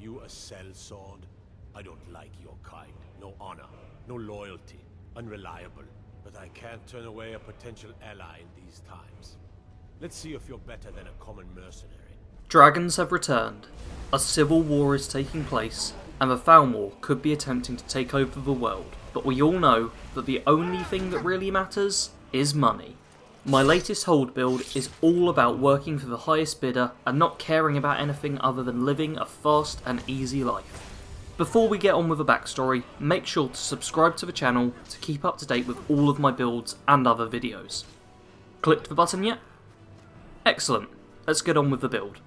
you a sellsword? I don't like your kind. No honor, no loyalty, unreliable. But I can't turn away a potential ally in these times. Let's see if you're better than a common mercenary. Dragons have returned. A civil war is taking place, and the Thalmor could be attempting to take over the world. But we all know that the only thing that really matters is money. My latest hold build is all about working for the highest bidder and not caring about anything other than living a fast and easy life. Before we get on with the backstory, make sure to subscribe to the channel to keep up to date with all of my builds and other videos. Clicked the button yet? Excellent, let's get on with the build.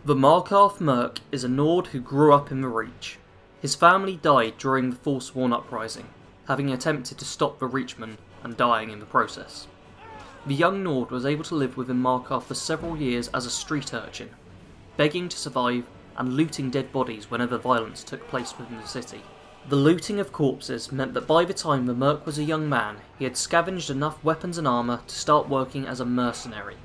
The Markarth Merc is a Nord who grew up in the Reach. His family died during the Forsworn Uprising, having attempted to stop the Reachmen and dying in the process. The young Nord was able to live within Markarth for several years as a street urchin, begging to survive and looting dead bodies whenever violence took place within the city. The looting of corpses meant that by the time the Merc was a young man, he had scavenged enough weapons and armour to start working as a mercenary.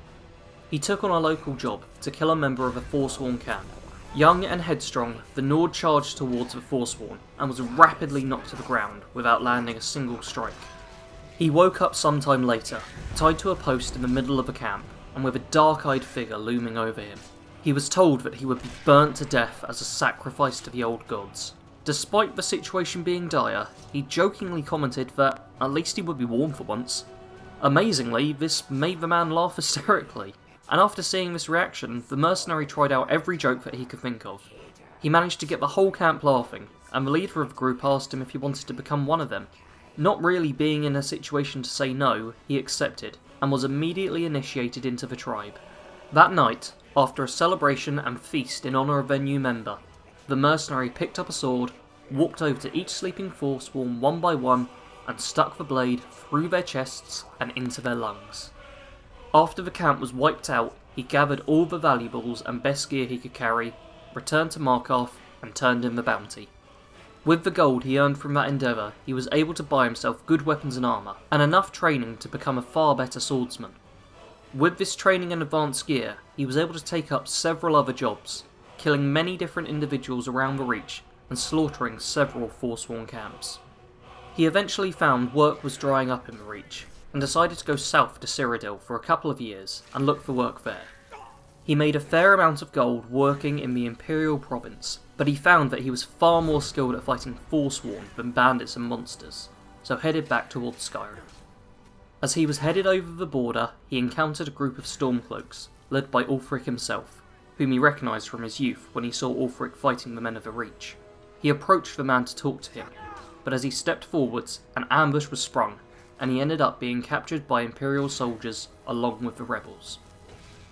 He took on a local job to kill a member of a Forsworn camp. Young and headstrong, the Nord charged towards the Forsworn and was rapidly knocked to the ground without landing a single strike. He woke up sometime later, tied to a post in the middle of the camp, and with a dark-eyed figure looming over him. He was told that he would be burnt to death as a sacrifice to the old gods. Despite the situation being dire, he jokingly commented that at least he would be warm for once. Amazingly, this made the man laugh hysterically, and after seeing this reaction, the mercenary tried out every joke that he could think of. He managed to get the whole camp laughing, and the leader of the group asked him if he wanted to become one of them. Not really being in a situation to say no, he accepted, and was immediately initiated into the tribe. That night, after a celebration and feast in honour of their new member, the mercenary picked up a sword, walked over to each sleeping Forsworn one by one, and stuck the blade through their chests and into their lungs. After the camp was wiped out, he gathered all the valuables and best gear he could carry, returned to Markarth, and turned in the bounty. With the gold he earned from that endeavour, he was able to buy himself good weapons and armour, and enough training to become a far better swordsman. With this training and advanced gear, he was able to take up several other jobs, killing many different individuals around the Reach and slaughtering several Forsworn camps. He eventually found work was drying up in the Reach, and decided to go south to Cyrodiil for a couple of years and look for work there. He made a fair amount of gold working in the Imperial province, but he found that he was far more skilled at fighting Forsworn than bandits and monsters, so headed back towards Skyrim. As he was headed over the border, he encountered a group of Stormcloaks, led by Ulfric himself, whom he recognised from his youth when he saw Ulfric fighting the men of the Reach. He approached the man to talk to him, but as he stepped forwards, an ambush was sprung, and he ended up being captured by Imperial soldiers along with the rebels.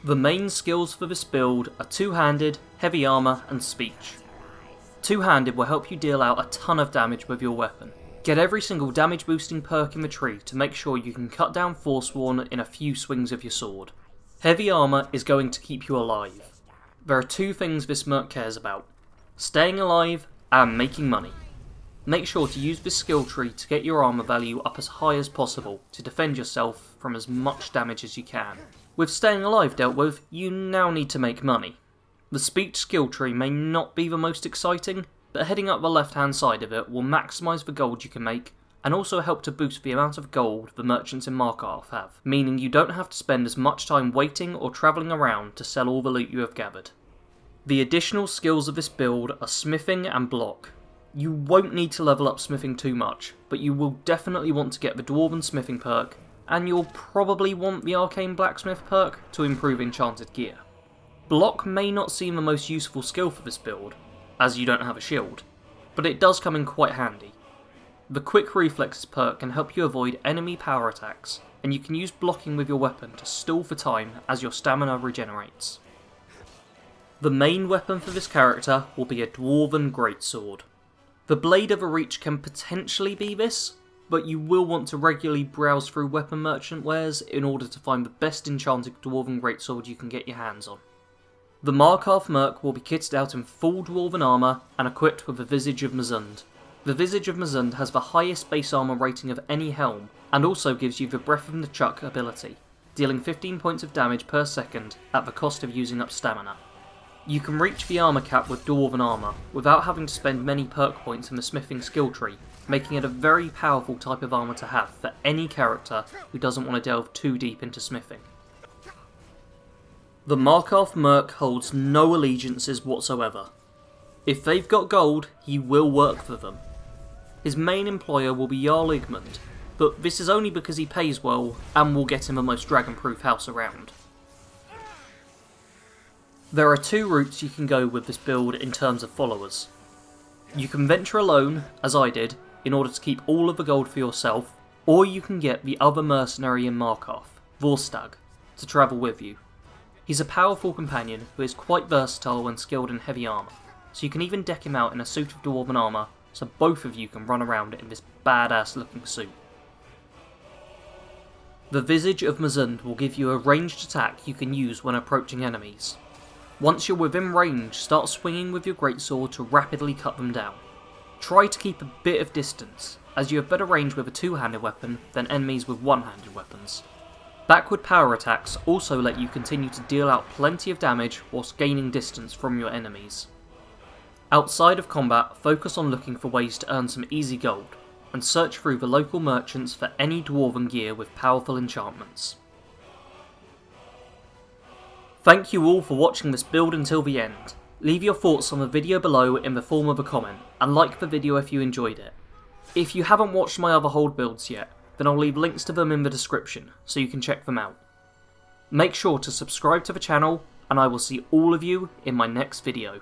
The main skills for this build are two-handed, heavy armour and speech. Two-handed will help you deal out a ton of damage with your weapon. Get every single damage boosting perk in the tree to make sure you can cut down Forsworn in a few swings of your sword. Heavy armour is going to keep you alive. There are two things this merc cares about: staying alive and making money. Make sure to use this skill tree to get your armour value up as high as possible to defend yourself from as much damage as you can. With staying alive dealt with, you now need to make money. The speech skill tree may not be the most exciting, but heading up the left hand side of it will maximise the gold you can make, and also help to boost the amount of gold the merchants in Markarth have, meaning you don't have to spend as much time waiting or travelling around to sell all the loot you have gathered. The additional skills of this build are smithing and block. You won't need to level up smithing too much, but you will definitely want to get the Dwarven smithing perk, and you'll probably want the Arcane Blacksmith perk to improve enchanted gear. Block may not seem the most useful skill for this build, as you don't have a shield, but it does come in quite handy. The Quick Reflexes perk can help you avoid enemy power attacks, and you can use blocking with your weapon to stall for time as your stamina regenerates. The main weapon for this character will be a Dwarven Greatsword. The Blade of a Reach can potentially be this, but you will want to regularly browse through weapon merchant wares in order to find the best enchanted Dwarven Greatsword you can get your hands on. The Markarth Merc will be kitted out in full Dwarven armour and equipped with the Visage of Mizund. The Visage of Mizund has the highest base armour rating of any helm, and also gives you the Breath from the Chuck ability, dealing 15 points of damage per second at the cost of using up stamina. You can reach the armour cap with Dwarven armour without having to spend many perk points in the smithing skill tree, making it a very powerful type of armour to have for any character who doesn't want to delve too deep into smithing. The Markarth Merc holds no allegiances whatsoever. If they've got gold, he will work for them. His main employer will be Jarl Igmund, but this is only because he pays well and will get him the most dragon-proof house around. There are two routes you can go with this build in terms of followers. You can venture alone, as I did, in order to keep all of the gold for yourself, or you can get the other mercenary in Markarth, Vorstag, to travel with you. He's a powerful companion who is quite versatile when skilled in heavy armour, so you can even deck him out in a suit of Dwarven armour so both of you can run around in this badass looking suit. The Visage of Mazund will give you a ranged attack you can use when approaching enemies. Once you're within range, start swinging with your greatsword to rapidly cut them down. Try to keep a bit of distance, as you have better range with a two-handed weapon than enemies with one-handed weapons. Backward power attacks also let you continue to deal out plenty of damage whilst gaining distance from your enemies. Outside of combat, focus on looking for ways to earn some easy gold, and search through the local merchants for any Dwarven gear with powerful enchantments. Thank you all for watching this build until the end. Leave your thoughts on the video below in the form of a comment, and like the video if you enjoyed it. If you haven't watched my other hold builds yet, then I'll leave links to them in the description, so you can check them out. Make sure to subscribe to the channel, and I will see all of you in my next video.